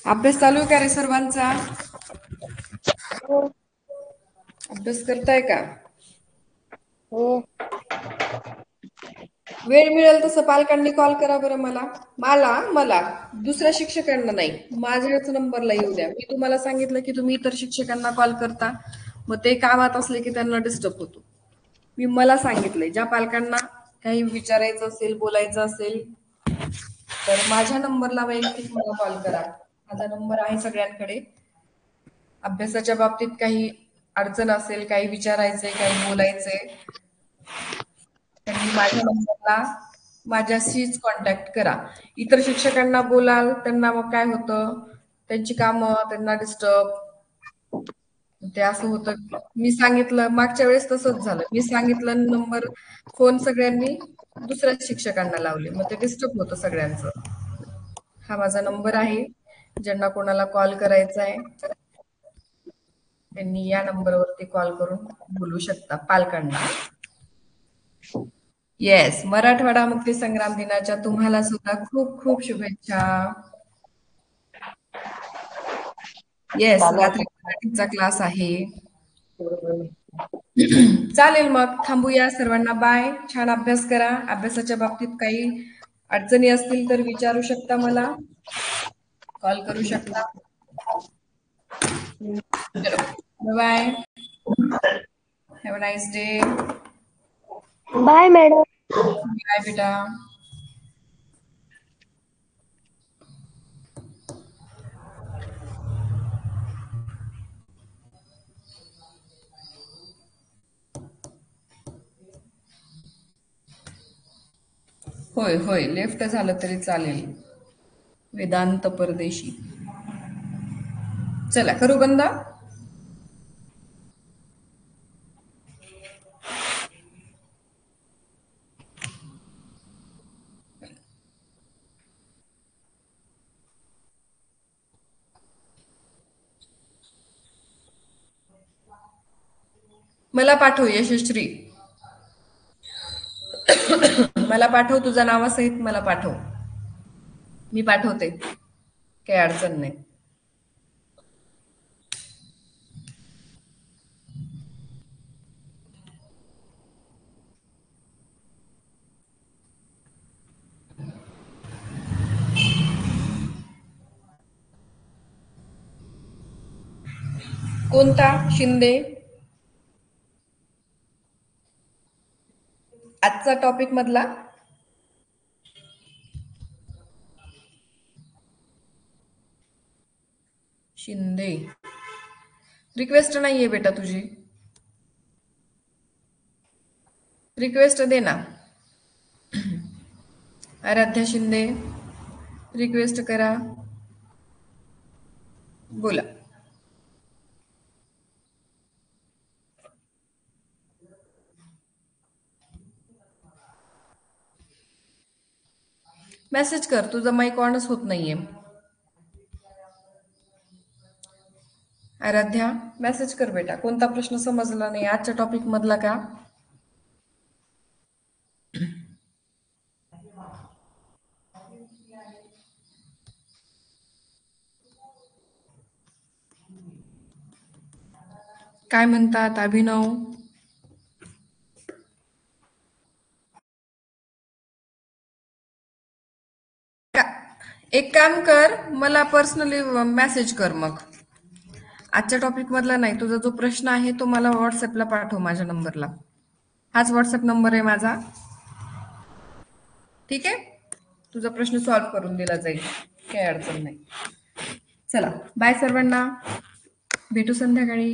अभ्यास चालू आहे का रे सर्वांचा? अभ्यास करताय का? हो. वेळ मिळेल तसं पालकांनी कॉल करा बरं मला. मला दुसऱ्या शिक्षकांना नाही, माझ्याच नंबरला येऊ द्या. मी तुम्हाला सांगितलं की तुम्ही इतर शिक्षकांना कॉल करता, मग ते कामात असले की त्यांना डिस्टर्ब होतो. मी मला सांगितलंय, ज्या पालकांना काही विचारायचं असेल, बोलायचं असेल, तर माझ्या नंबरला वैयक्तिक मला कॉल करा. माझा नंबर आहे सगळ्यांकडे. अभ्यासाच्या बाबतीत काही अडचण असेल, काही विचारायचंय, काही बोलायचंय, त्यांनी माझ्या नंबरला माझ्याशीच कॉन्टॅक्ट करा. इतर शिक्षकांना बोलाल, त्यांना मग काय होतं, त्यांची कामं, त्यांना डिस्टर्ब, ते असं होतं. मी सांगितलं, मागच्या वेळेस तसंच झालं. मी सांगितलं नंबर, फोन सगळ्यांनी दुसऱ्या शिक्षकांना लावले, मग ते डिस्टर्ब होतं सगळ्यांचं. हा माझा नंबर आहे, ज्यांना कोणाला कॉल करायचा आहे त्यांनी या नंबरवरती कॉल करून बोलू शकता पालकांना. येस, मराठवाडा मुक्ती संग्राम दिनाच्या तुम्हाला सुद्धा खूप खूप शुभेच्छा. येस, रात्री मराठीचा क्लास आहे. चालेल, मग थांबूया. सर्वांना बाय. छान अभ्यास करा. अभ्यासाच्या बाबतीत काही अडचणी असतील तर विचारू शकता, मला कॉल करू शकता. Bye. Have a nice day. Bye madam. Bye बेटा. होय होय, लेफ्ट झालं तरी चालेल. वेदांत परदेशी. चला, करू बंद. मला पाठव यशश्री. मला पाठव, तुझ्या नावासहित मला पाठव. मी पाठवते, काही अडचण नाही. कोणता? शिंदे. आजचा टॉपिक मधला शिंदे. रिक्वेस्ट नाहीये बेटा तुझी, रिक्वेस्ट दे ना. आराध्या शिंदे, रिक्वेस्ट करा, बोला. मेसेज कर, तुझा माईक ऑनच होत नाहीये. आराध्या, मेसेज कर बेटा. कोणता प्रश्न समजला नाही आजच्या टॉपिक मधला का? काय म्हणतात अभिनव? एक काम कर, मला पर्सनली मेसेज कर. मग आजच्या टॉपिक मधला नाही, तुझा जो प्रश्न आहे तो मला व्हॉट्सअपला पाठव माझ्या नंबरला. हाच व्हॉट्सअप नंबर आहे माझा. ठीक आहे, तुझा प्रश्न सॉल्व्ह करून दिला जाईल, काही अडचण नाही. चला, बाय सर्वांना, भेटू संध्याकाळी.